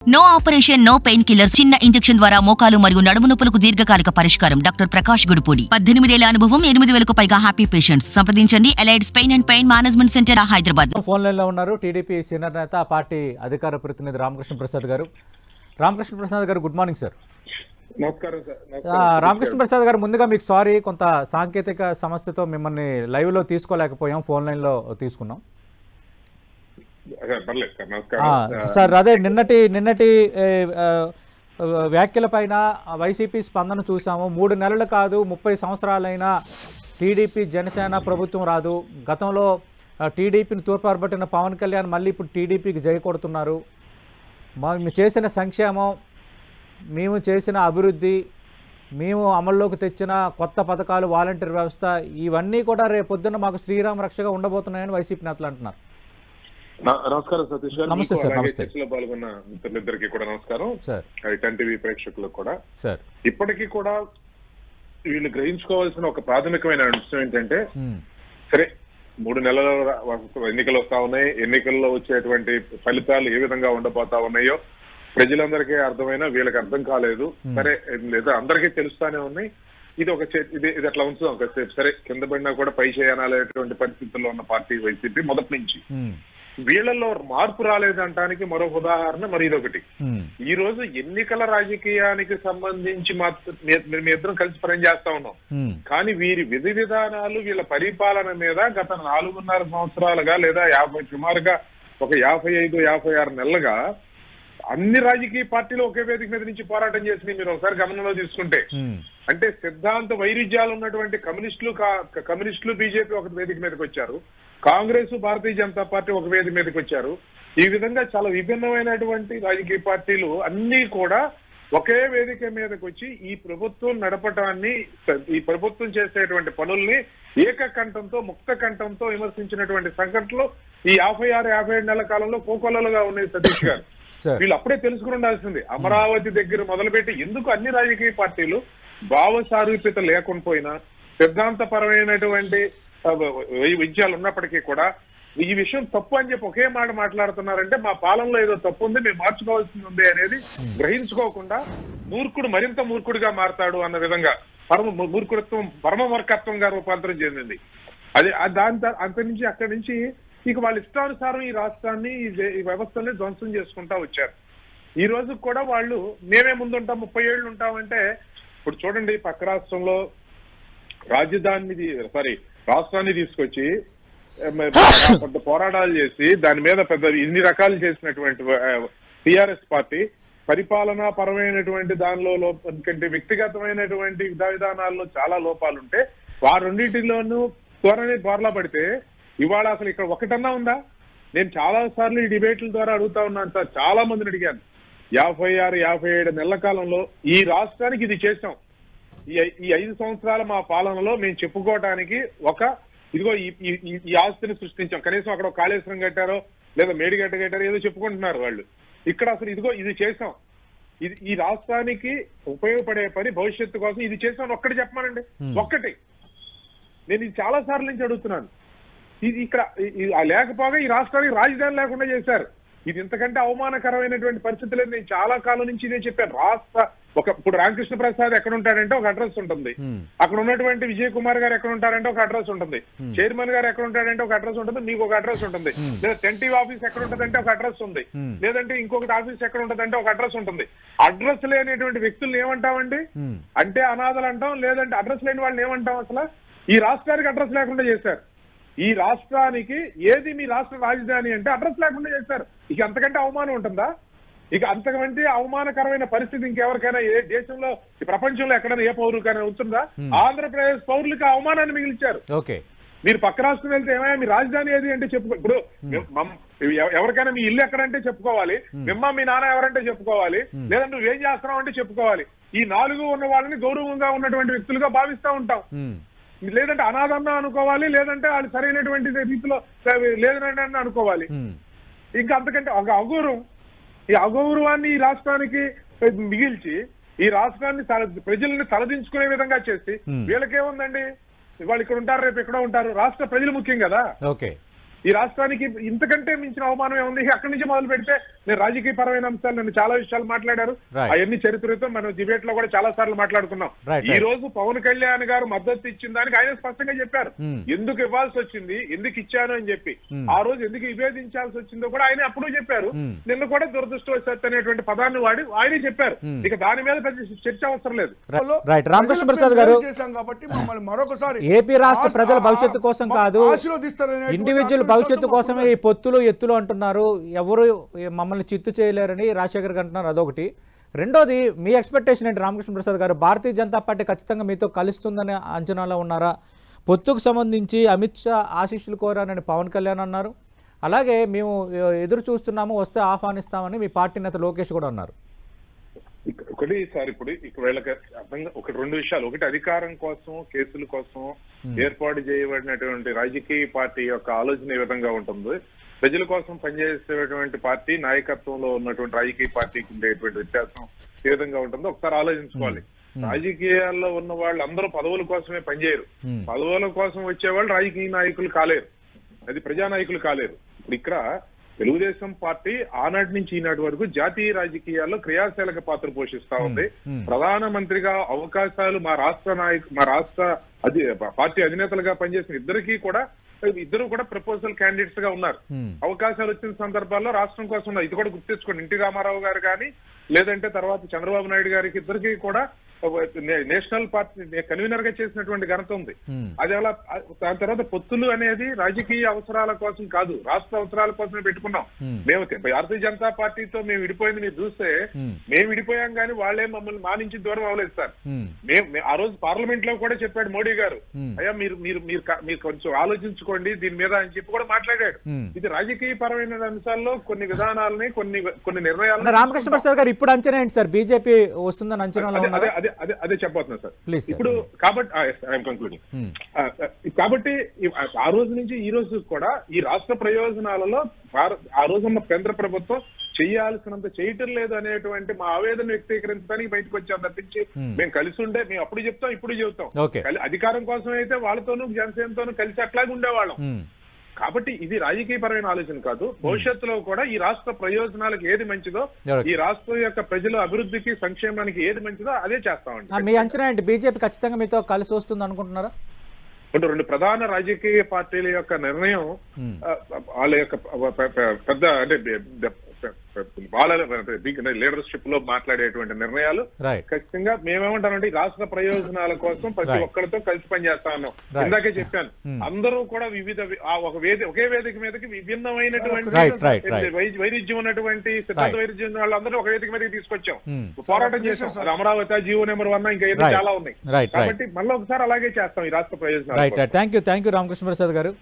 No operation, no painkiller. చిన్న injection ద్వారా మోకాలు మరియు నడుము నొప్పులకు దీర్ఘకాలిక పరిష్కారం. డాక్టర్ ప్రకాష్ గుడిపూడి. 18 ఏళ్ల అనుభవం, 8,000కు పైగా హ్యాపీ పేషెంట్స్. సంప్రదించండి Allied's pain and pain management centre, Hyderabad. Phone line లో ఉన్నారు టీడీపీ సీనియర్ నేత, పార్టీ అధికార ప్రతినిధి రామకృష్ణ ప్రసాద్ గారు. రామకృష్ణ ప్రసాద్ గారు, గుడ్ మార్నింగ్ సార్. నమస్కారం సార్. రామకృష్ణ ప్రసాద్ గారు, ముందుగా మీకు సారీ, కొంత సాంకేతిక సమస్యతో మిమ్మల్ని లైవ్ లో తీసుకోలేకపోయాం, ఫోన్ లైన్ లో తీసుకున్నాం సార్. అదే నిన్నటి వ్యాఖ్యల పైన వైసీపీ స్పందన చూసాము. 3 నెలలు కాదు, 30 సంవత్సరాలైనా టీడీపీ జనసేన ప్రభుత్వం రాదు. గతంలో టీడీపీని తూర్పారబట్టిన పవన్ కళ్యాణ్ మళ్ళీ ఇప్పుడు టీడీపీకి జై కొడుతున్నారు. మేము చేసిన సంక్షేమం, మేము చేసిన అభివృద్ధి, మేము అమల్లోకి తెచ్చిన కొత్త పథకాలు, వాలంటీర్ వ్యవస్థ, ఇవన్నీ కూడా రేపొద్దున మాకు శ్రీరామ రక్షగా ఉండబోతున్నాయని వైసీపీ నేతలు అంటున్నారు. నమస్కారం సతీష్ గారు. నమస్తే సార్. నమస్తే. చర్చలో పాల్గొన్న మిత్రులిద్దరికి కూడా నమస్కారం సార్. టెన్ టీవీ ప్రేక్షకులకు కూడా సార్. ఇప్పటికీ కూడా వీళ్ళు గ్రహించుకోవాల్సిన ఒక ప్రాథమికమైన అంశం ఏంటంటే, సరే 3 నెలల ఎన్నికలు వస్తా ఉన్నాయి, ఎన్నికల్లో వచ్చేటువంటి ఫలితాలు ఏ విధంగా ఉండబోతా ఉన్నాయో ప్రజలందరికీ అర్థమైనా వీళ్ళకి అర్థం కాలేదు. సరే, లేదా అందరికీ తెలుస్తానే ఉన్నాయి. ఇది అట్లా ఉంచుదాం ఒకసేపు. సరే, కింద పడినా కూడా పై చేయాలనేటువంటి పరిస్థితుల్లో ఉన్న పార్టీ వైసీపీ మొదటి నుంచి. వీళ్లలో మార్పు రాలేదంటానికి మరో ఉదాహరణ మరి ఇదొకటి. ఈ రోజు ఎన్నికల రాజకీయానికి సంబంధించి మీ ఇద్దరం కలిసి పనిచేస్తా ఉన్నాం, కానీ వీరి విధి విధానాలు, వీళ్ళ పరిపాలన మీద గత 4.5 సంవత్సరాలుగా లేదా సుమారుగా ఒక 55-56 నెలలుగా అన్ని రాజకీయ పార్టీలు ఒకే వేదిక మీద నుంచి పోరాటం చేసినాయి. మీరు ఒకసారి గమనంలో తీసుకుంటే, అంటే సిద్ధాంత వైరుధ్యాలు ఉన్నటువంటి కమ్యూనిస్టులు బీజేపీ ఒక వేదిక మీదకి వచ్చారు, కాంగ్రెస్ భారతీయ జనతా పార్టీ ఒక వేదిక మీదకి వచ్చారు. ఈ విధంగా చాలా విభిన్నమైనటువంటి రాజకీయ పార్టీలు అన్ని కూడా ఒకే వేదిక మీదకి వచ్చి ఈ ప్రభుత్వం నడపటాన్ని, ఈ ప్రభుత్వం చేసేటువంటి పనుల్ని ఏకకంఠంతో, ముక్త కంఠంతో విమర్శించినటువంటి సంఘటనలు ఈ 56-57 నెలల కాలంలో కోకొల్లలుగా ఉన్నాయి సతీష్ గారు. వీళ్ళు అప్పుడే తెలుసుకుని ఉండాల్సింది. అమరావతి దగ్గర మొదలుపెట్టి ఎందుకు అన్ని రాజకీయ పార్టీలు భావ సారూప్యత లేకుండా పోయినా, సిద్ధాంతపరమైనటువంటి విజయాలు ఉన్నప్పటికీ కూడా ఈ విషయం తప్పు అని చెప్పి ఒకే మాట మాట్లాడుతున్నారంటే మా పాలనలో ఏదో తప్పు ఉంది, మేము మార్చుకోవాల్సింది ఉంది అనేది గ్రహించుకోకుండా మూర్ఖుడు మరింత మూర్ఖుడిగా మారతాడు అన్న విధంగా పరమ మూర్ఖత్వంగా రూపాంతరం చెందింది. అది అంత నుంచి అక్కడి నుంచి ఇక వాళ్ళ ఇష్టానుసారం ఈ రాష్ట్రాన్ని, ఈ వ్యవస్థల్ని ధ్వంసం చేసుకుంటా వచ్చారు. ఈ రోజు కూడా వాళ్ళు మేమే ముందుంటాం, 30 ఏళ్ళు ఉంటామంటే, ఇప్పుడు చూడండి పక్క రాష్ట్రంలో రాష్ట్రాన్ని తీసుకొచ్చి పెద్ద పోరాటాలు చేసి దాని మీద పెద్ద ఇన్ని రకాలు చేసినటువంటి టిఆర్ఎస్ పార్టీ పరిపాలనా పరమైనటువంటి దానిలో కంటే వ్యక్తిగతమైనటువంటి విధానాల్లో చాలా లోపాలుంటే ఆ రెండింటిలోనూ త్వరనే బోర్లా పడితే ఇవాళ అసలు ఇక్కడ ఒకటన్నా ఉందా? నేను చాలా సార్లు ఈ డిబేట్ల ద్వారా అడుగుతా ఉన్నాను సార్, చాలా మందిని అడిగాను. 56-57 నెలల కాలంలో ఈ రాష్ట్రానికి ఇది చేసాం, ఈ 5 సంవత్సరాల మా పాలనలో మేము చెప్పుకోవడానికి ఇదిగో ఈ ఆస్తిని సృష్టించాం. కనీసం అక్కడ కాళేశ్వరం కట్టారో లేదా మేడిగడ్డ కట్టారో ఏదో చెప్పుకుంటున్నారు వాళ్ళు. ఇక్కడ అసలు ఇదిగో ఇది చేసాం, ఈ రాష్ట్రానికి ఉపయోగపడే పని, భవిష్యత్తు కోసం ఇది చేసాం ఒక్కటి చెప్పమానండి. ఒక్కటి. నేను ఇది చాలా సార్లు నుంచి అడుగుతున్నాను. ఇది ఇక్కడ లేకపోగా ఈ రాష్ట్రానికి రాజధాని లేకుండా చేశారు. ఇది ఇంతకంటే అవమానకరమైనటువంటి పరిస్థితులు నేను చాలా కాలం నుంచి ఇదే చెప్పాను. ఇప్పుడు రామకృష్ణ ప్రసాద్ ఎక్కడ ఉంటాడంటే ఒక అడ్రస్ ఉంటుంది, అక్కడ ఉన్నటువంటి విజయ్ కుమార్ గారు ఎక్కడ ఉంటారంటే ఒక అడ్రస్ ఉంటుంది, చైర్మన్ గారు ఎక్కడ ఉంటాడంటే ఒక అడ్రస్ ఉంటుంది, మీకు ఒక అడ్రస్ ఉంటుంది, లేదా టెంటీవ్ ఆఫీస్ ఎక్కడ ఉంటుందంటే ఒక అడ్రస్ ఉంది, లేదంటే ఇంకొకటి ఆఫీస్ ఎక్కడ ఉంటుందంటే ఒక అడ్రస్ ఉంటుంది. అడ్రస్ లేనిటువంటి వ్యక్తులను ఏమంటామండి అంటే అనాథలు అంటాం, లేదంటే అడ్రస్ లేని వాళ్ళని ఏమంటాం? అసలు ఈ రాష్ట్రానికి అడ్రస్ లేకుండా చేశారు. ఈ రాష్ట్రానికి ఏది మీ రాష్ట్ర రాజధాని అంటే అడ్రస్ లేకుండా చేశారు. ఇక అంతకంటే అవమానం ఉంటుందా? ఇక అంతకంటే అవమానకరమైన పరిస్థితి ఇంకెవరికైనా ఏ దేశంలో, ఈ ప్రపంచంలో ఎక్కడైనా ఏ పౌరుకైనా ఉంటుందా? ఆంధ్రప్రదేశ్ పౌరులకి అవమానాన్ని మిగిల్చారు. మీరు పక్క రాష్ట్రం వెళ్తే ఏమైనా మీ రాజధాని ఏది అంటే ఇప్పుడు ఎవరికైనా మీ ఇల్లు ఎక్కడంటే చెప్పుకోవాలి, మీ నాన్న ఎవరంటే చెప్పుకోవాలి, లేదంటే నువ్వేం చేస్తున్నావు అంటే చెప్పుకోవాలి. ఈ 4 ఉన్న వాళ్ళని గౌరవంగా ఉన్నటువంటి వ్యక్తులుగా భావిస్తూ ఉంటాం. లేదంటే అనాథన్నా అనుకోవాలి, లేదంటే వాళ్ళు సరైనటువంటి రీతిలో లేదంటే అనుకోవాలి. ఇంకా అంతకంటే ఒక అగౌరవం, ఈ అగౌరవాన్ని ఈ రాష్ట్రానికి మిగిల్చి ఈ రాష్ట్రాన్ని ప్రజల్ని తలదించుకునే విధంగా చేసి వీళ్ళకేముందండి, వాళ్ళు ఇక్కడ ఉంటారు, రేపు ఎక్కడో ఉంటారు. రాష్ట్ర ప్రజలు ముఖ్యం కదా. ఈ రాష్ట్రానికి ఇంతకంటే మించిన అవమానం ఏముంది? అక్కడి నుంచి మొదలు పెడితే నేను రాజకీయ పరమైన అంశాలు నేను చాలా విషయాలు మాట్లాడారు. అవన్నీ చరిత్రతో మనం డిబేట్ లో కూడా చాలా సార్లు మాట్లాడుకున్నాం. ఈ రోజు పవన్ కళ్యాణ్ గారు మద్దతు ఇచ్చిన దానికి ఆయన స్పష్టంగా చెప్పారు ఎందుకు ఇవ్వాల్సి వచ్చింది, ఎందుకు ఇచ్చాను అని చెప్పి. ఆ రోజు ఎందుకు విభేదించాల్సి వచ్చిందో కూడా ఆయన అప్పుడు చెప్పారు. నిన్న కూడా దురదృష్టవశాత్తు అనేటువంటి పదాన్ని వాడి ఆయనే చెప్పారు. ఇక దాని మీద పెద్ద చర్చ అవసరం లేదు. రామకృష్ణ ప్రసాద్ గారు, కాబట్టి మమ్మల్ని మరొకసారి ఏపీ రాష్ట్ర ప్రజల భవిష్యత్తు కోసం కాదు, ఇండివిజువల్ భవిష్యత్తు కోసమే ఈ పొత్తులు ఎత్తులు అంటున్నారు. ఎవరు మమ్మల్ని చిత్తు చేయలేరని రాజశేఖర్ అంటున్నారు. అదొకటి. రెండోది, మీ ఎక్స్పెక్టేషన్ ఏంటి రామకృష్ణ ప్రసాద్ గారు? భారతీయ జనతా పార్టీ ఖచ్చితంగా మీతో కలుస్తుందనే అంచనాలో ఉన్నారా? పొత్తుకు సంబంధించి అమిత్ షా ఆశీస్సులు కోరానని పవన్ కళ్యాణ్ అన్నారు. అలాగే మేము ఎదురు చూస్తున్నాము, వస్తే ఆహ్వానిస్తామని మీ పార్టీ నేత లోకేష్ కూడా అన్నారు. ఒకటి సార్, ఇప్పుడు వీళ్ళకి అర్థంగా రెండు విషయాలు. ఒకటి, అధికారం కోసం కేసుల కోసం ఏర్పాటు చేయబడినటువంటి రాజకీయ పార్టీ యొక్క ఆలోచన ఏ విధంగా ఉంటుంది, ప్రజల కోసం పనిచేసేటువంటి పార్టీ నాయకత్వంలో ఉన్నటువంటి రాజకీయ పార్టీకి ఉండేటువంటి వ్యత్యాసం ఏ విధంగా ఉంటుందో ఒకసారి ఆలోచించుకోవాలి. రాజకీయాల్లో ఉన్న వాళ్ళు అందరూ పదవుల కోసమే పనిచేయరు. పదవుల కోసం వచ్చేవాళ్ళు రాజకీయ నాయకులు కాలేరు, అది ప్రజానాయకులు కాలేరు. ఇప్పుడు ఇక్కడ తెలుగుదేశం పార్టీ ఆనాటి నుంచి ఈనాటి వరకు జాతీయ రాజకీయాల్లో క్రియాశీలక పాత్ర పోషిస్తా ఉంది. ప్రధానమంత్రిగా అవకాశాలు మా రాష్ట్ర పార్టీ అధినేతలుగా పనిచేసిన ఇద్దరు కూడా ప్రపోజల్ క్యాండిడేట్స్ గా ఉన్నారు. అవకాశాలు వచ్చిన సందర్భాల్లో రాష్ట్రం కోసం ఉన్నారు. ఇది కూడా గుర్తించుకోండి. ఎన్టీ రామారావు గారు కానీ లేదంటే తర్వాత చంద్రబాబు నాయుడు గారికి ఇద్దరికి కూడా నేషనల్ పార్టీ కన్వీనర్ గా చేసినటువంటి ఘనత ఉంది. అది అలా దాని తర్వాత పొత్తులు అనేది రాజకీయ అవసరాల కోసం కాదు, రాష్ట్ర అవసరాల కోసమే పెట్టుకున్నాం. మేము భారతీయ జనతా పార్టీతో మేము విడిపోయింది మీరు చూస్తే, మేము విడిపోయాం కానీ వాళ్ళే మమ్మల్ని మా నుంచి దూరం అవ్వలేదు సార్. మేము ఆ రోజు పార్లమెంట్ లో కూడా చెప్పాడు మోడీ గారు, అయ్యా మీరు కొంచెం ఆలోచించుకోండి దీని మీద అని చెప్పి కూడా మాట్లాడాడు. ఇది రాజకీయ పరమైన అంశాల్లో కొన్ని విధానాలని కొన్ని నిర్ణయాలు. రామకృష్ణ ప్రసాద్ గారు, ఇప్పుడు అంచనా ఏంటి సార్? బీజేపీ వస్తుందని అంచనాలో అదే చెప్పబోతున్నా సార్. ఇప్పుడు కాబట్టి ఆ రోజు నుంచి ఈ రోజు కూడా ఈ రాష్ట్ర ప్రయోజనాలలో ఆ రోజున్న కేంద్ర ప్రభుత్వం చేయాల్సినంత చేయటం లేదు అనేటువంటి మా ఆవేదన వ్యక్తీకరించడానికి బయటకు వచ్చాం తప్పించి మేము కలిసి ఉండే మేము అప్పుడు చెప్తాం ఇప్పుడు చెబుతాం. అధికారం కోసం అయితే వాళ్ళతోనూ జనసేనతోనూ కలిసి అట్లాగే ఉండేవాళ్ళం. కాబట్టి ఇది రాజకీయపరమైన ఆలోచన కాదు. భవిష్యత్తులో కూడా ఈ రాష్ట్ర ప్రయోజనాలకు ఏది మంచిదో, ఈ రాష్ట్రం యొక్క ప్రజల అభివృద్ధికి సంక్షేమానికి ఏది మంచిదో అదే చేస్తామండి. మీ అంచనా ఏంటి? బీజేపీ ఖచ్చితంగా మీతో కలిసి వస్తుంది అనుకుంటున్నారా? రెండు ప్రధాన రాజకీయ పార్టీల యొక్క నిర్ణయం, వాళ్ళ యొక్క పెద్ద అంటే వాళ్ళ లీడర్షిప్ లో మాట్లాడేటువంటి నిర్ణయాలు ఖచ్చితంగా మేమేమంటామంటే రాష్ట్ర ప్రయోజనాల కోసం ప్రతి ఒక్కరితో కలిసి పనిచేస్తా ఉన్నాం. ఇందాకే చెప్పాను, అందరూ కూడా ఒకే వేదిక మీదకి విభిన్నమైనటువంటి వైరుధ్యం ఉన్నటువంటి సిద్ధాంత వైరుధ్యం వాళ్ళందరూ ఒక వేదిక మీదకి తీసుకొచ్చాం, పోరాటం చేసాం. అమరావతి జీవో నెంబర్ 1 ఇంకా ఏదో చాలా ఉన్నాయి. కాబట్టి మళ్ళీ ఒకసారి అలాగే చేస్తాం ఈ రాష్ట్ర ప్రయోజనాలు. థ్యాంక్ యూ రామకృష్ణ ప్రసాద్ గారు.